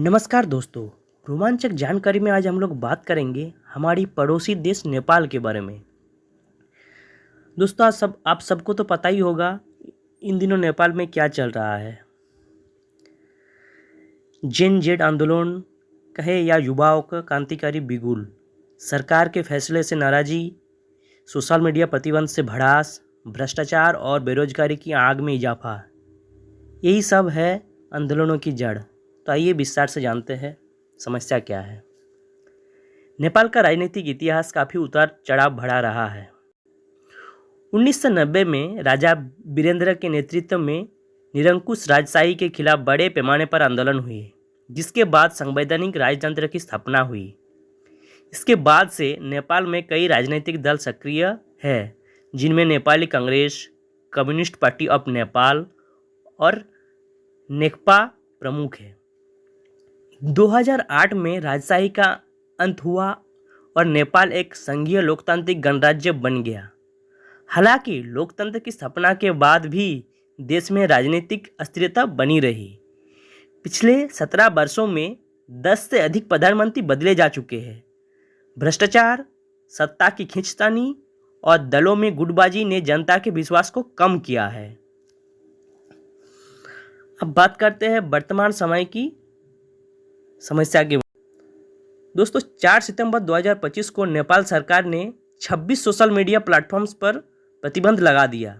नमस्कार दोस्तों। रोमांचक जानकारी में आज हम लोग बात करेंगे हमारी पड़ोसी देश नेपाल के बारे में। दोस्तों आप सबको तो पता ही होगा इन दिनों नेपाल में क्या चल रहा है। जेन जेड आंदोलन कहे या युवाओं का क्रांतिकारी बिगुल, सरकार के फैसले से नाराज़ी, सोशल मीडिया प्रतिबंध से भड़ास, भ्रष्टाचार और बेरोजगारी की आग में इजाफा, यही सब है आंदोलनों की जड़। तो आइए विस्तार से जानते हैं समस्या क्या है। नेपाल का राजनीतिक इतिहास काफ़ी उतार चढ़ाव भरा रहा है। 1990 में राजा वीरेंद्र के नेतृत्व में निरंकुश राजशाही के खिलाफ बड़े पैमाने पर आंदोलन हुए, जिसके बाद संवैधानिक राजतंत्र की स्थापना हुई। इसके बाद से नेपाल में कई राजनीतिक दल सक्रिय हैं, जिनमें Nepali Congress, communist party of Nepal और नेकपा प्रमुख है। 2008 में राजशाही का अंत हुआ और नेपाल एक संघीय लोकतांत्रिक गणराज्य बन गया। हालांकि लोकतंत्र की स्थापना के बाद भी देश में राजनीतिक अस्थिरता बनी रही। पिछले 17 वर्षों में 10 से अधिक प्रधानमंत्री बदले जा चुके हैं। भ्रष्टाचार, सत्ता की खींचतानी और दलों में गुटबाजी ने जनता के विश्वास को कम किया है। अब बात करते हैं वर्तमान समय की समस्या के। दोस्तों 4 सितंबर 2025 को नेपाल सरकार ने 26 सोशल मीडिया प्लेटफॉर्म्स पर प्रतिबंध लगा दिया,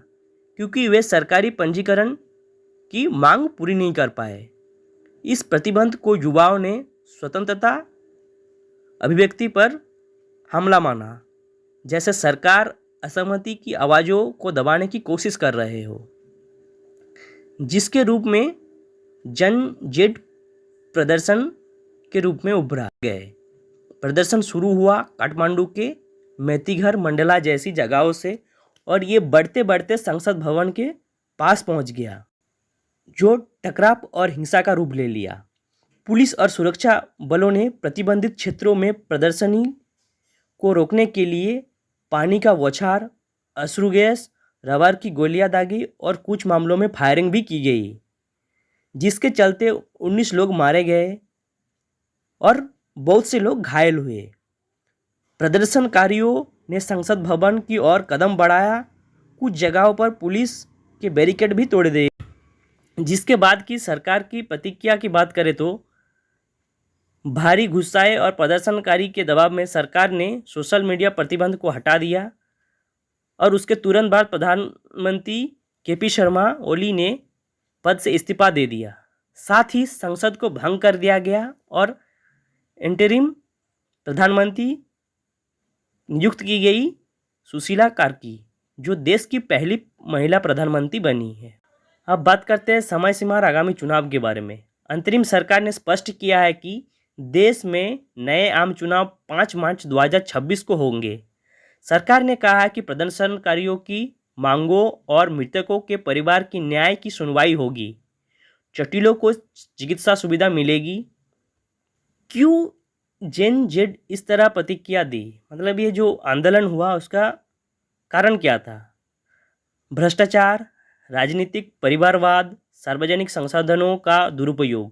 क्योंकि वे सरकारी पंजीकरण की मांग पूरी नहीं कर पाए। इस प्रतिबंध को युवाओं ने स्वतंत्रता अभिव्यक्ति पर हमला माना, जैसे सरकार असहमति की आवाज़ों को दबाने की कोशिश कर रहे हो, जिसके रूप में जन जेड प्रदर्शन के रूप में उभरा गए। प्रदर्शन शुरू हुआ काठमांडू के मेतीघर मंडला जैसी जगहों से और ये बढ़ते बढ़ते संसद भवन के पास पहुंच गया, जो टकराव और हिंसा का रूप ले लिया। पुलिस और सुरक्षा बलों ने प्रतिबंधित क्षेत्रों में प्रदर्शनी को रोकने के लिए पानी का बौछार, अश्रु गैस, रबर की गोलियां दागी और कुछ मामलों में फायरिंग भी की गई, जिसके चलते 19 लोग मारे गए और बहुत से लोग घायल हुए। प्रदर्शनकारियों ने संसद भवन की ओर कदम बढ़ाया। कुछ जगहों पर पुलिस के बैरिकेड भी तोड़ दिए। जिसके बाद की सरकार की प्रतिक्रिया की बात करें तो भारी गुस्साए और प्रदर्शनकारी के दबाव में सरकार ने सोशल मीडिया प्रतिबंध को हटा दिया और उसके तुरंत बाद प्रधानमंत्री केपी शर्मा ओली ने पद से इस्तीफा दे दिया। साथ ही संसद को भंग कर दिया गया और इंटरिम प्रधानमंत्री नियुक्त की गई सुशीला कार्की, जो देश की पहली महिला प्रधानमंत्री बनी है। अब बात करते हैं समय सीमा और आगामी चुनाव के बारे में। अंतरिम सरकार ने स्पष्ट किया है कि देश में नए आम चुनाव 5 मार्च 2026 को होंगे। सरकार ने कहा है कि प्रदर्शनकारियों की मांगों और मृतकों के परिवार की न्याय की सुनवाई होगी। जटिलों को चिकित्सा सुविधा मिलेगी। क्यों जेन जेड इस तरह प्रतिक्रिया दी? मतलब ये जो आंदोलन हुआ उसका कारण क्या था? भ्रष्टाचार, राजनीतिक परिवारवाद, सार्वजनिक संसाधनों का दुरुपयोग,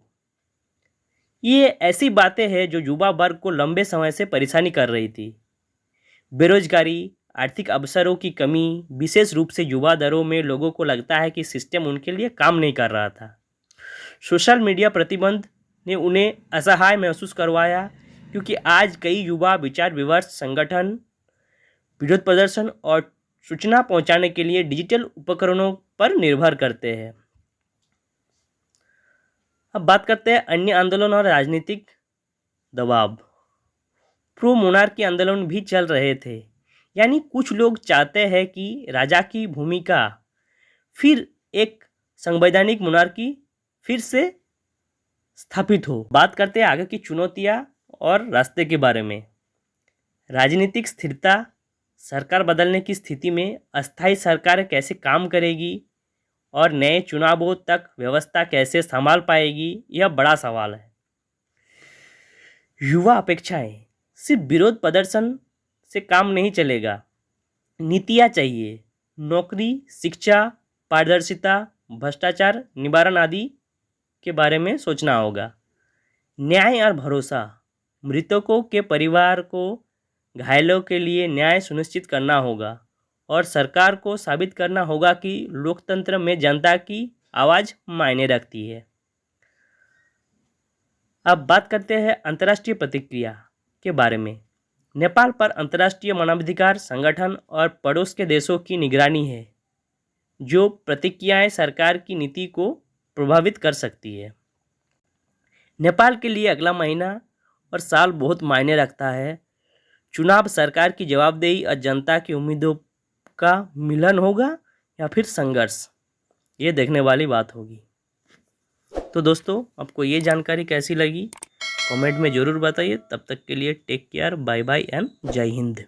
ये ऐसी बातें हैं जो युवा वर्ग को लंबे समय से परेशानी कर रही थी। बेरोजगारी, आर्थिक अवसरों की कमी, विशेष रूप से युवा दरों में लोगों को लगता है कि सिस्टम उनके लिए काम नहीं कर रहा था। सोशल मीडिया प्रतिबंध ने उन्हें असहाय महसूस करवाया, क्योंकि आज कई युवा विचार विमर्श, संगठन, विरोध प्रदर्शन और सूचना पहुंचाने के लिए डिजिटल उपकरणों पर निर्भर करते हैं। अब बात करते हैं अन्य आंदोलन और राजनीतिक दबाव। प्रो मोनार्की आंदोलन भी चल रहे थे, यानी कुछ लोग चाहते हैं कि राजा की भूमिका फिर एक संवैधानिक मोनार्की फिर से स्थापित हो। बात करते हैं आगे की चुनौतियां और रास्ते के बारे में। राजनीतिक स्थिरता, सरकार बदलने की स्थिति में अस्थायी सरकार कैसे काम करेगी और नए चुनावों तक व्यवस्था कैसे संभाल पाएगी, यह बड़ा सवाल है। युवा अपेक्षाएं, सिर्फ विरोध प्रदर्शन से काम नहीं चलेगा। नीतियाँ चाहिए, नौकरी, शिक्षा, पारदर्शिता, भ्रष्टाचार निवारण आदि के बारे में सोचना होगा। न्याय और भरोसा, मृतकों के परिवार को घायलों के लिए न्याय सुनिश्चित करना होगा और सरकार को साबित करना होगा कि लोकतंत्र में जनता की आवाज़ मायने रखती है। अब बात करते हैं अंतर्राष्ट्रीय प्रतिक्रिया के बारे में। नेपाल पर अंतर्राष्ट्रीय मानवाधिकार संगठन और पड़ोस के देशों की निगरानी है, जो प्रतिक्रियाएं सरकार की नीति को प्रभावित कर सकती है। नेपाल के लिए अगला महीना और साल बहुत मायने रखता है। चुनाव सरकार की जवाबदेही और जनता की उम्मीदों का मिलन होगा या फिर संघर्ष, ये देखने वाली बात होगी। तो दोस्तों, आपको ये जानकारी कैसी लगी कमेंट में ज़रूर बताइए। तब तक के लिए take care, bye bye and जय हिंद।